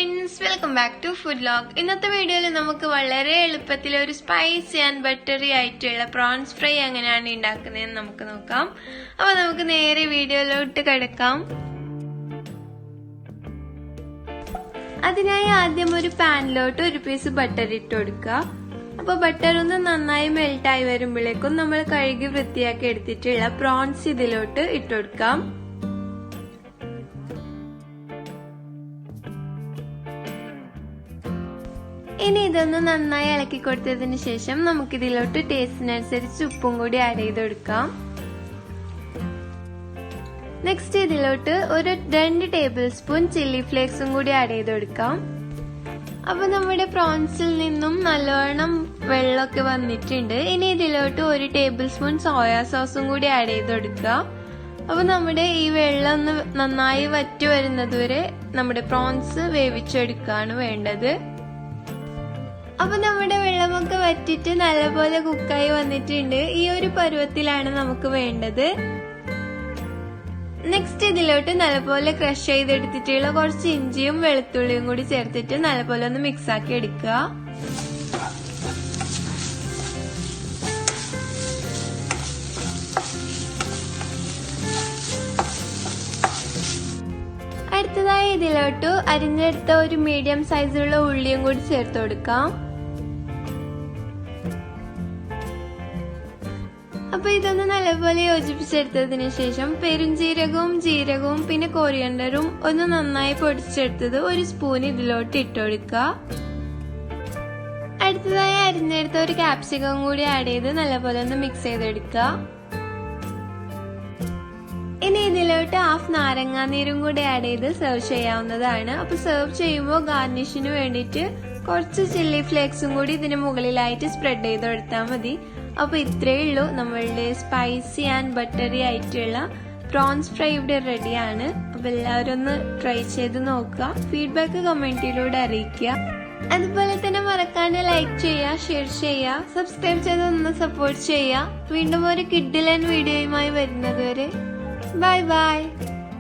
friends, welcome back to food log. ഇന്നത്തെ വീഡിയോയിൽ നമുക്ക് വളരെ എളുപ്പത്തിൽ ഒരു സ്പൈസി ആൻഡ് ബട്ടറി ആയിട്ടുള്ള പ്രോൺസ് ഫ്രൈ എങ്ങനെയാണ് ഉണ്ടാക്കുന്നതെന്ന് നമുക്ക് നോക്കാം. അപ്പോൾ നമുക്ക് നേരെ വീഡിയോയിലോട്ട് കിടക്കാം. അതിനായി ആദ്യം ഒരു പാനിലോട്ട് ഒരു പീസ് ബട്ടർ ഇട്ട് കൊടുക്കുക. അപ്പോൾ ബട്ടർ ഒന്ന് നന്നായി മെൽട്ടായി വരുമ്പോഴേക്കും നമ്മൾ കഴുകി വൃത്തിയാക്കി എടുത്തിട്ടുള്ള പ്രോൺസ് ഇതിലോട്ട് ഇട്ട് കൊടുക്കാം. ഇനി ഇതൊന്ന് നന്നായി ഇളക്കി കൊടുത്തതിന് ശേഷം നമുക്കിതിലോട്ട് ടേസ്റ്റിനനുസരിച്ച് ഉപ്പും കൂടി ആഡ് ചെയ്ത് കൊടുക്കാം. നെക്സ്റ്റ് ഇതിലോട്ട് ഒരു 2 ടേബിൾ സ്പൂൺ ചില്ലി ഫ്ലേക്സും കൂടി ആഡ് ചെയ്ത് കൊടുക്കാം. അപ്പൊ നമ്മുടെ പ്രോൺസിൽ നിന്നും നല്ലോണം വെള്ളമൊക്കെ വന്നിട്ടുണ്ട്. ഇനി ഇതിലോട്ട് 1 ടേബിൾ സ്പൂൺ സോയാ സോസും കൂടി ആഡ് ചെയ്ത് കൊടുക്കുക. അപ്പൊ നമ്മുടെ ഈ വെള്ളം ഒന്ന് നന്നായി വറ്റി വരുന്നത് വരെ നമ്മുടെ പ്രോൺസ് വേവിച്ചെടുക്കുകയാണ് വേണ്ടത്. അപ്പൊ നമ്മുടെ വെള്ളമൊക്കെ വറ്റിട്ട് നല്ലപോലെ കുക്കായി വന്നിട്ടുണ്ട്. ഈ ഒരു പരുവത്തിലാണ് നമുക്ക് വേണ്ടത്. നെക്സ്റ്റ് ഇതിലോട്ട് നല്ലപോലെ ക്രഷ് ചെയ്തെടുത്തിട്ടുള്ള കുറച്ച് ഇഞ്ചിയും വെളുത്തുള്ളിയും കൂടി ചേർത്തിട്ട് നല്ലപോലെ ഒന്ന് മിക്സ് ആക്കി എടുക്കുക. അടുത്തതായി ഇതിലോട്ട് അരിഞ്ഞെടുത്ത ഒരു മീഡിയം സൈസിലുള്ള ഉള്ളിയും കൂടി ചേർത്ത് കൊടുക്കാം. അപ്പൊ ഇതൊന്ന് നല്ലപോലെ യോജിപ്പിച്ചെടുത്തതിന് ശേഷം പെരുംജീരകവും ജീരകവും പിന്നെ കോരിയണ്ടറും ഒന്ന് നന്നായി പൊടിച്ചെടുത്തത് 1 സ്പൂൺ ഇതിലോട്ട് ഇട്ടുകൊടുക്കുക. അടുത്തതായി അരിഞ്ഞെടുത്ത ഒരു ക്യാപ്സിക്കം കൂടി ആഡ് ചെയ്ത് നല്ലപോലെ ഒന്ന് മിക്സ് ചെയ്തെടുക്കുക. ഇനി ഇതിലോട്ട് 1/2 നാരങ്ങാനീരും കൂടി ആഡ് ചെയ്ത് സെർവ് ചെയ്യാവുന്നതാണ്. അപ്പൊ സെർവ് ചെയ്യുമ്പോൾ ഗാർണിഷിന് വേണ്ടിയിട്ട് കുറച്ച് ചില്ലി ഫ്ലേക്സും കൂടി ഇതിന് മുകളിലായിട്ട് സ്പ്രെഡ് ചെയ്ത് കൊടുത്താൽ മതി. അപ്പൊ ഇത്രയേ ഉള്ളൂ, നമ്മളുടെ സ്പൈസി ആൻഡ് ബട്ടറി ആയിട്ടുള്ള പ്രോൺസ് ഫ്രൈ ഇവിടെ റെഡിയാണ്. അപ്പൊ എല്ലാവരും ഒന്ന് ട്രൈ ചെയ്ത് നോക്കുക. ഫീഡ്ബാക്ക് കമന്റിലൂടെ അറിയിക്കുക. അതുപോലെ തന്നെ മറക്കാണ്ട് ലൈക്ക് ചെയ്യുക, ഷെയർ ചെയ്യുക, സബ്സ്ക്രൈബ് ചെയ്ത് ഒന്ന് സപ്പോർട്ട് ചെയ്യുക. വീണ്ടും ഒരു കിഡിലൻ വീഡിയോയുമായി വരുന്നത് വരെ ബൈ ബൈ.